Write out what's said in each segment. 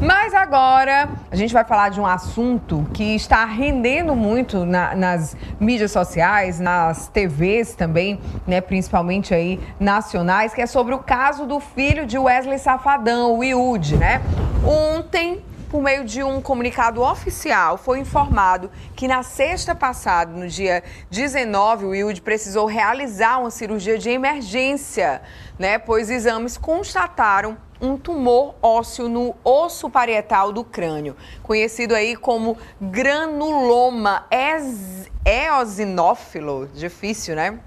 Mas agora a gente vai falar de um assunto que está rendendo muito nas mídias sociais, nas TVs também, né, principalmente aí nacionais, que é sobre o caso do filho de Wesley Safadão, o Iude, né? Ontem, por meio de um comunicado oficial, foi informado que na sexta passada, no dia 19, o Iude precisou realizar uma cirurgia de emergência, né? Pois exames constataram um tumor ósseo no osso parietal do crânio, conhecido aí como granuloma eosinófilo, difícil, né?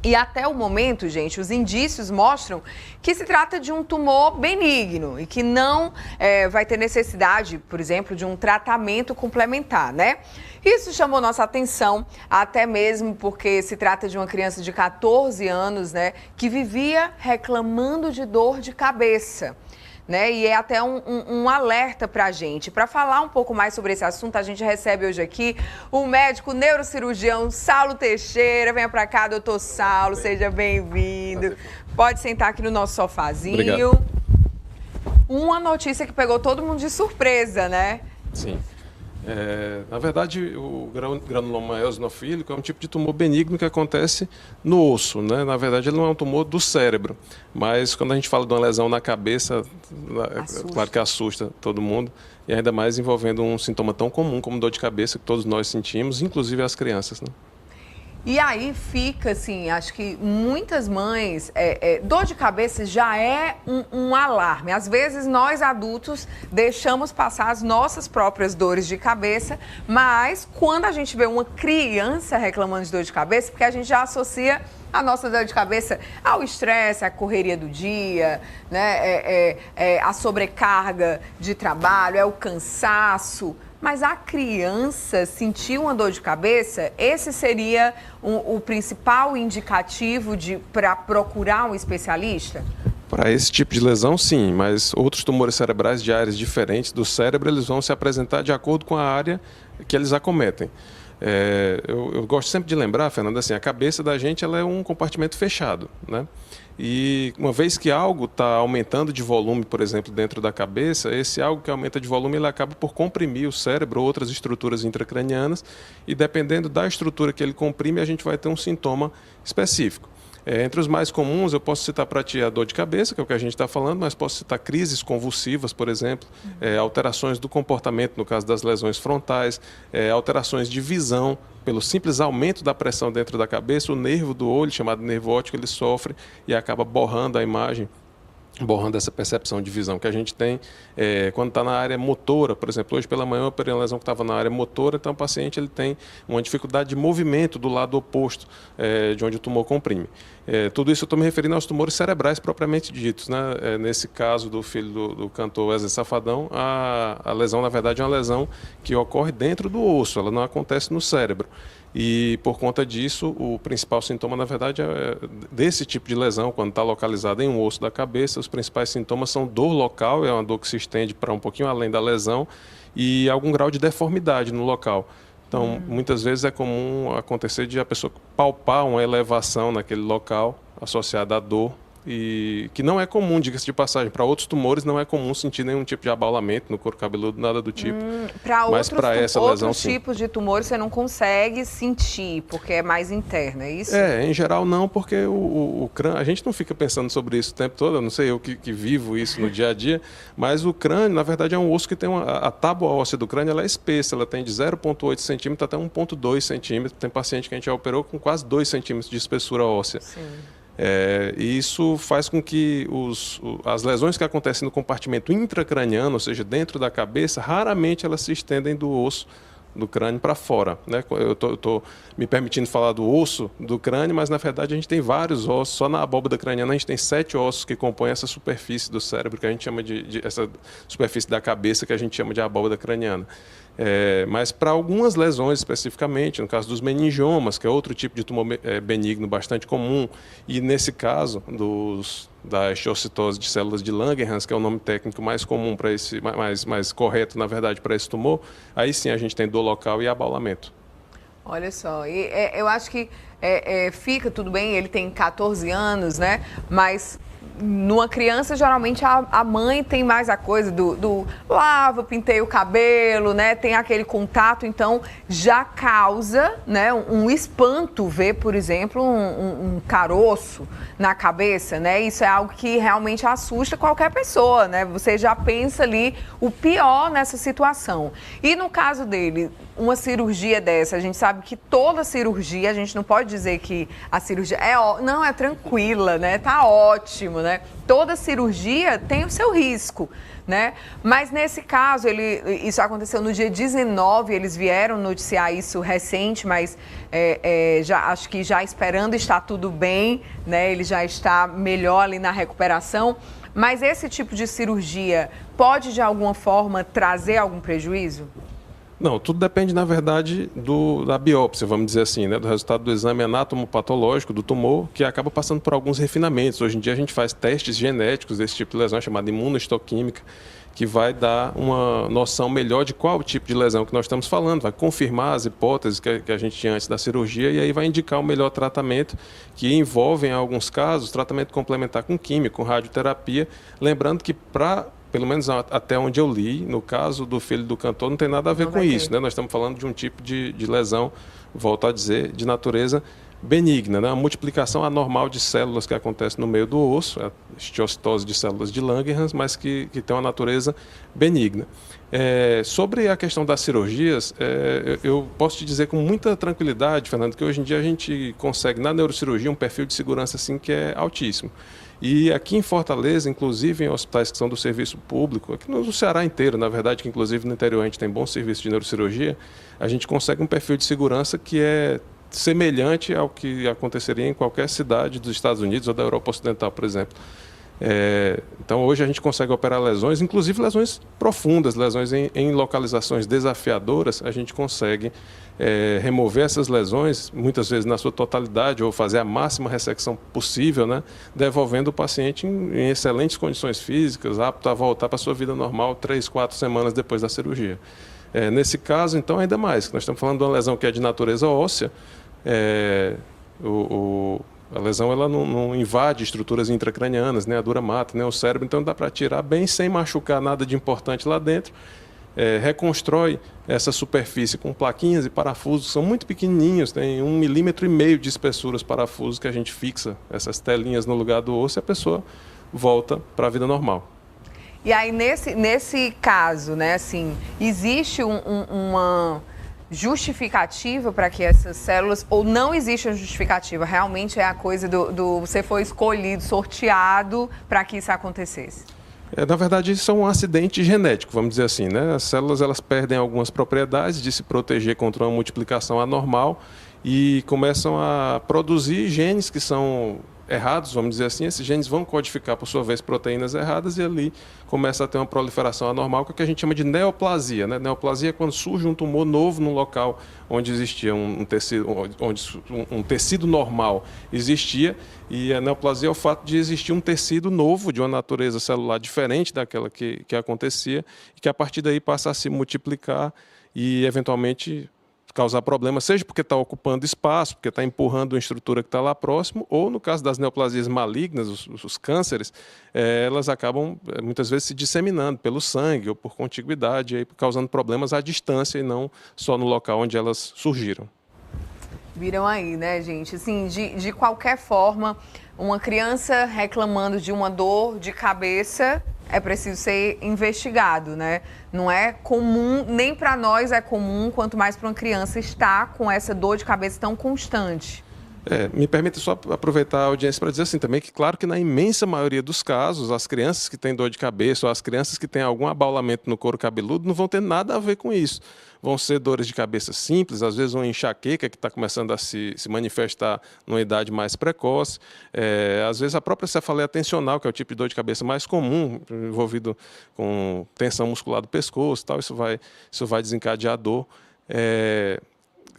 E até o momento, gente, os indícios mostram que se trata de um tumor benigno e que não vai ter necessidade, por exemplo, de um tratamento complementar, né? Isso chamou nossa atenção, até mesmo porque se trata de uma criança de 14 anos, né, que vivia reclamando de dor de cabeça. Né? E é até um alerta para a gente. Para falar um pouco mais sobre esse assunto, a gente recebe hoje aqui o médico neurocirurgião Saulo Teixeira. Venha para cá, doutor Saulo, seja bem-vindo. Pode sentar aqui no nosso sofazinho. Obrigado. Uma notícia que pegou todo mundo de surpresa, né? Sim. Na verdade, o granuloma eosinofílico é um tipo de tumor benigno que acontece no osso, né? Na verdade, ele não é um tumor do cérebro, mas quando a gente fala de uma lesão na cabeça, claro que assusta todo mundo, e ainda mais envolvendo um sintoma tão comum como dor de cabeça que todos nós sentimos, inclusive as crianças, né? E aí fica assim, acho que muitas mães, dor de cabeça já é um alarme. Às vezes nós adultos deixamos passar as nossas próprias dores de cabeça, mas quando a gente vê uma criança reclamando de dor de cabeça, porque a gente já associa a nossa dor de cabeça ao estresse, à correria do dia, né? A sobrecarga de trabalho, é o cansaço. Mas a criança sentir uma dor de cabeça, esse seria o principal indicativo para procurar um especialista? Para esse tipo de lesão, sim, mas outros tumores cerebrais de áreas diferentes do cérebro, eles vão se apresentar de acordo com a área que eles acometem. Eu gosto sempre de lembrar, Fernanda, assim, a cabeça da gente ela é um compartimento fechado, né? E uma vez que algo está aumentando de volume, por exemplo, dentro da cabeça, esse algo que aumenta de volume ele acaba por comprimir o cérebro ou outras estruturas intracranianas e dependendo da estrutura que ele comprime, a gente vai ter um sintoma específico. Entre os mais comuns, eu posso citar para ti a dor de cabeça, que é o que a gente está falando, mas posso citar crises convulsivas, por exemplo, alterações do comportamento, no caso das lesões frontais, alterações de visão, pelo simples aumento da pressão dentro da cabeça, o nervo do olho, chamado nervo óptico, ele sofre e acaba borrando a imagem, borrando essa percepção de visão que a gente tem quando está na área motora. Por exemplo, hoje pela manhã eu operei uma lesão que estava na área motora, então o paciente ele tem uma dificuldade de movimento do lado oposto de onde o tumor comprime. Tudo isso eu estou me referindo aos tumores cerebrais propriamente ditos, né? Nesse caso do filho do cantor Wesley Safadão, a lesão na verdade é uma lesão que ocorre dentro do osso, ela não acontece no cérebro. E, por conta disso, o principal sintoma, na verdade, desse tipo de lesão, quando está localizada em um osso da cabeça, os principais sintomas são dor local, é uma dor que se estende para um pouquinho além da lesão, e algum grau de deformidade no local. Então, muitas vezes é comum acontecer de a pessoa palpar uma elevação naquele local associada à dor, e que não é comum, diga-se de passagem, para outros tumores não é comum sentir nenhum tipo de abalamento no couro cabeludo, nada do tipo. Mas para outros tipos de tumores você não consegue sentir, porque é mais interno, é isso? Em geral não, porque o crânio, a gente não fica pensando sobre isso o tempo todo, eu não sei eu que vivo isso no dia a dia, mas o crânio, na verdade, é um osso que tem a tábua óssea do crânio, ela é espessa, ela tem de 0,8 centímetros até 1,2 centímetros, tem paciente que a gente já operou com quase 2 centímetros de espessura óssea. Sim. E isso faz com que as lesões que acontecem no compartimento intracraniano, ou seja, dentro da cabeça, raramente elas se estendem do osso do crânio para fora, né? Eu estou me permitindo falar do osso do crânio, mas na verdade a gente tem vários ossos, só na abóbada craniana a gente tem 7 ossos que compõem essa superfície do cérebro, que a gente chama essa superfície da cabeça que a gente chama de abóbada craniana. Mas para algumas lesões especificamente, no caso dos meningiomas, que é outro tipo de tumor benigno bastante comum, e nesse caso da osteocitose de células de Langerhans, que é o nome técnico mais comum para esse, mais correto na verdade para esse tumor, aí sim a gente tem dor local e abaulamento. Olha só, e eu acho que fica tudo bem, ele tem 14 anos, né? Mas numa criança, geralmente, a mãe tem mais a coisa do lava, penteia o cabelo, né? Tem aquele contato, então já causa, né, um espanto ver, por exemplo, um caroço na cabeça, né? Isso é algo que realmente assusta qualquer pessoa, né? Você já pensa ali o pior nessa situação. E no caso dele, uma cirurgia dessa, a gente sabe que toda cirurgia, a gente não pode dizer que a cirurgia não é tranquila, né? Tá ótimo, né? Toda cirurgia tem o seu risco, né? Mas nesse caso, isso aconteceu no dia 19, eles vieram noticiar isso recente, mas acho que já esperando está tudo bem, né? Ele já está melhor ali na recuperação. Mas esse tipo de cirurgia pode, de alguma forma, trazer algum prejuízo? Não, tudo depende, na verdade, da biópsia, vamos dizer assim, né? Do resultado do exame anatomopatológico do tumor, que acaba passando por alguns refinamentos. Hoje em dia a gente faz testes genéticos desse tipo de lesão, chamada imunohistoquímica, que vai dar uma noção melhor de qual tipo de lesão que nós estamos falando, vai confirmar as hipóteses que a gente tinha antes da cirurgia e aí vai indicar o melhor tratamento, que envolve, em alguns casos, tratamento complementar com química, com radioterapia. Lembrando que pelo menos até onde eu li, no caso do filho do cantor, não tem nada a ver com isso, né? Nós estamos falando de um tipo de lesão, volto a dizer, de natureza benigna, né? A multiplicação anormal de células que acontece no meio do osso, a esteocitose de células de Langerhans, mas que tem uma natureza benigna. Sobre a questão das cirurgias, eu posso te dizer com muita tranquilidade, Fernando, que hoje em dia a gente consegue, na neurocirurgia, um perfil de segurança assim, que é altíssimo. E aqui em Fortaleza, inclusive em hospitais que são do serviço público, aqui no Ceará inteiro, na verdade, que inclusive no interior a gente tem bom serviço de neurocirurgia, a gente consegue um perfil de segurança que é semelhante ao que aconteceria em qualquer cidade dos Estados Unidos ou da Europa Ocidental, por exemplo. Então, hoje a gente consegue operar lesões, inclusive lesões profundas, lesões em localizações desafiadoras, a gente consegue remover essas lesões, muitas vezes na sua totalidade, ou fazer a máxima ressecção possível, né, devolvendo o paciente em excelentes condições físicas, apto a voltar para a sua vida normal 3, 4 semanas depois da cirurgia. Nesse caso, então, ainda mais, nós estamos falando de uma lesão que é de natureza óssea, a lesão ela não invade estruturas intracranianas, né, a dura mata, né, o cérebro, então dá para tirar bem sem machucar nada de importante lá dentro. Reconstrói essa superfície com plaquinhas e parafusos que são muito pequenininhos, tem 1,5 milímetro de espessura os parafusos que a gente fixa essas telinhas no lugar do osso e a pessoa volta para a vida normal. E aí, nesse caso, né, assim, existe uma justificativa para que essas células, ou não existe a justificativa, realmente é a coisa do você foi escolhido, sorteado para que isso acontecesse? Na verdade, isso é um acidente genético, vamos dizer assim, né? As células elas perdem algumas propriedades de se proteger contra uma multiplicação anormal e começam a produzir genes que são errados, vamos dizer assim. Esses genes vão codificar, por sua vez, proteínas erradas e ali começa a ter uma proliferação anormal, que é o que a gente chama de neoplasia, né? Neoplasia é quando surge um tumor novo no local onde existia um tecido, onde um tecido normal existia, e a neoplasia é o fato de existir um tecido novo, de uma natureza celular diferente daquela que acontecia, e que a partir daí passa a se multiplicar e, eventualmente, causar problemas, seja porque está ocupando espaço, porque está empurrando uma estrutura que está lá próximo, ou no caso das neoplasias malignas, os cânceres, elas acabam muitas vezes se disseminando pelo sangue ou por contiguidade, aí, causando problemas à distância e não só no local onde elas surgiram. Viram aí, né, gente? Assim, de qualquer forma, uma criança reclamando de uma dor de cabeça é preciso ser investigado, né? Não é comum, nem para nós é comum, quanto mais para uma criança estar com essa dor de cabeça tão constante. Me permita só aproveitar a audiência para dizer assim também que, claro que na imensa maioria dos casos, as crianças que têm dor de cabeça ou as crianças que têm algum abaulamento no couro cabeludo não vão ter nada a ver com isso. Vão ser dores de cabeça simples, às vezes uma enxaqueca que está começando a se manifestar numa idade mais precoce. Às vezes a própria cefaleia tensional, que é o tipo de dor de cabeça mais comum, envolvido com tensão muscular do pescoço, tal, isso vai desencadear dor.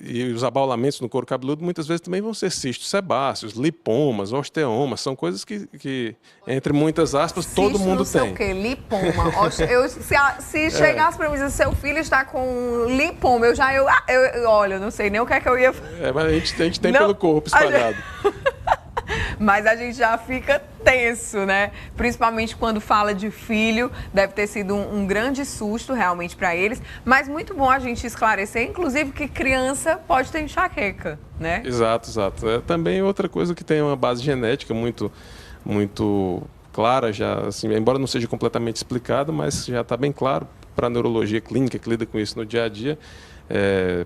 e os abaulamentos no couro cabeludo muitas vezes também vão ser cistos sebáceos, lipomas, osteomas, são coisas que entre muitas aspas, todo mundo tem. Não sei o quê, lipoma. Se chegasse para mim e dizer, seu filho está com lipoma, olha, eu não sei nem o que é que eu ia fazer. Mas a gente tem pelo corpo espalhado. Mas a gente já fica tenso, né? Principalmente quando fala de filho, deve ter sido um grande susto realmente para eles. Mas muito bom a gente esclarecer, inclusive, que criança pode ter enxaqueca, né? Exato. Também outra coisa que tem uma base genética muito clara, já, assim, embora não seja completamente explicado, mas já está bem claro para a neurologia clínica que lida com isso no dia a dia.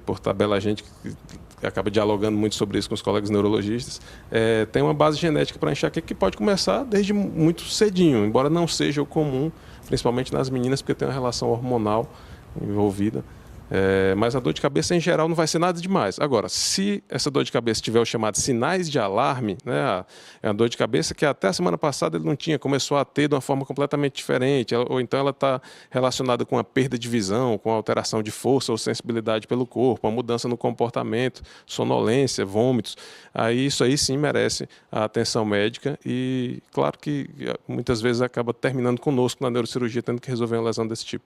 Por tabela, a gente que acaba dialogando muito sobre isso com os colegas neurologistas, tem uma base genética para enxaqueca que pode começar desde muito cedinho, embora não seja o comum, principalmente nas meninas, porque tem uma relação hormonal envolvida. Mas a dor de cabeça, em geral, não vai ser nada demais. Agora, se essa dor de cabeça tiver os chamados sinais de alarme, né, é uma dor de cabeça que até a semana passada ele não tinha, começou a ter de uma forma completamente diferente, ou então ela está relacionada com a perda de visão, com alteração de força ou sensibilidade pelo corpo, uma mudança no comportamento, sonolência, vômitos, aí isso aí sim merece a atenção médica e, claro que muitas vezes acaba terminando conosco na neurocirurgia, tendo que resolver uma lesão desse tipo.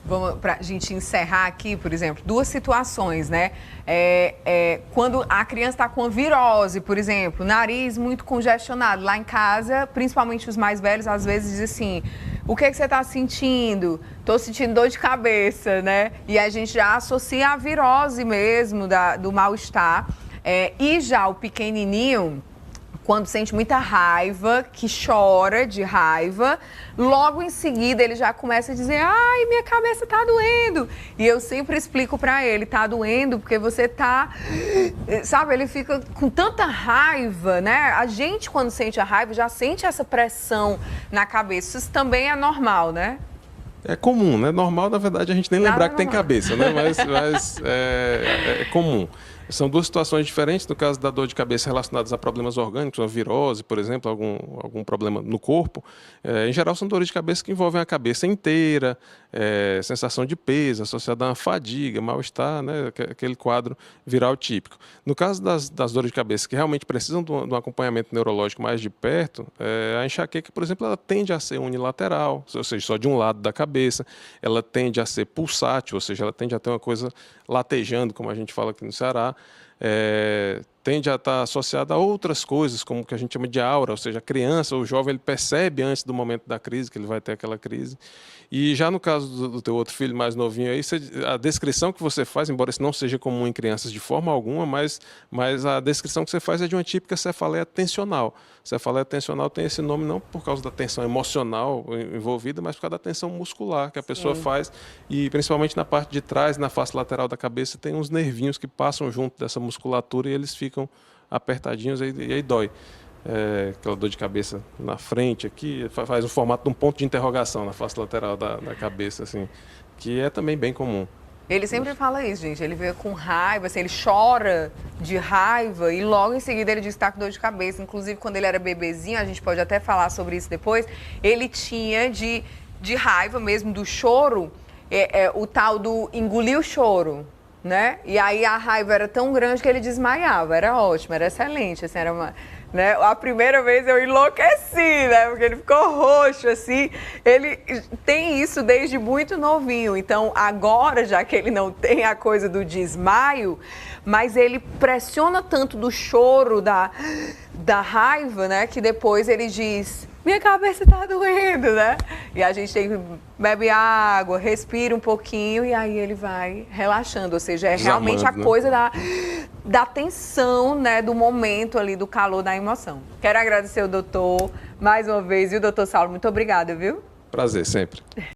Vamos para a gente encerrar aqui, por exemplo, duas situações, né? Quando a criança está com virose, por exemplo, nariz muito congestionado. Lá em casa, principalmente os mais velhos, às vezes dizem assim, o que você está sentindo? Estou sentindo dor de cabeça, né? E a gente já associa a virose mesmo, do mal-estar. E já o pequenininho, quando sente muita raiva, que chora de raiva, logo em seguida ele já começa a dizer, ai, minha cabeça tá doendo. E eu sempre explico para ele, tá doendo porque você tá, sabe, ele fica com tanta raiva, né? A gente, quando sente a raiva, já sente essa pressão na cabeça. Isso também é normal, né? É comum, né? Normal, na verdade, a gente nem lembrar que tem cabeça, né? Mas é comum. São duas situações diferentes. No caso da dor de cabeça relacionadas a problemas orgânicos, uma virose, por exemplo, algum problema no corpo, em geral são dores de cabeça que envolvem a cabeça inteira, sensação de peso associada a uma fadiga, mal-estar, né? Aquele quadro viral típico. No caso das dores de cabeça que realmente precisam de um acompanhamento neurológico mais de perto, a enxaqueca, por exemplo, ela tende a ser unilateral, ou seja, só de um lado da cabeça, ela tende a ser pulsátil, ou seja, ela tende a ter uma coisa latejando, como a gente fala aqui no Ceará, tende a estar associada a outras coisas, como o que a gente chama de aura, ou seja, a criança ou o jovem ele percebe antes do momento da crise que ele vai ter aquela crise. E já no caso do teu outro filho mais novinho aí, a descrição que você faz, embora isso não seja comum em crianças de forma alguma, mas a descrição que você faz é de uma típica cefaleia tensional. Cefaleia tensional tem esse nome não por causa da tensão emocional envolvida, mas por causa da tensão muscular que a pessoa faz, e principalmente na parte de trás, na face lateral da cabeça, tem uns nervinhos que passam junto dessa musculatura e eles ficam apertadinhos e aí dói. Aquela dor de cabeça na frente aqui, faz o formato de um ponto de interrogação na face lateral da cabeça, assim, que é também bem comum. Ele sempre fala isso, gente, ele vê com raiva, assim, ele chora de raiva e logo em seguida ele diz que está com dor de cabeça. Inclusive, quando ele era bebezinho, a gente pode até falar sobre isso depois, ele tinha de raiva mesmo, do choro, o tal do engolir o choro, né? E aí a raiva era tão grande que ele desmaiava, era ótimo, era excelente, assim, era uma... Né? A primeira vez eu enlouqueci, né? Porque ele ficou roxo, assim. Ele tem isso desde muito novinho. Então, agora, já que ele não tem a coisa do desmaio, mas ele pressiona tanto do choro, da raiva, né? Que depois ele diz, minha cabeça tá doendo, né? E a gente tem que beber água, respira um pouquinho e aí ele vai relaxando. Ou seja, realmente a coisa da tensão, né, do momento ali, do calor da emoção. Quero agradecer o doutor mais uma vez, viu, doutor Saulo? Muito obrigada, viu? Prazer, sempre.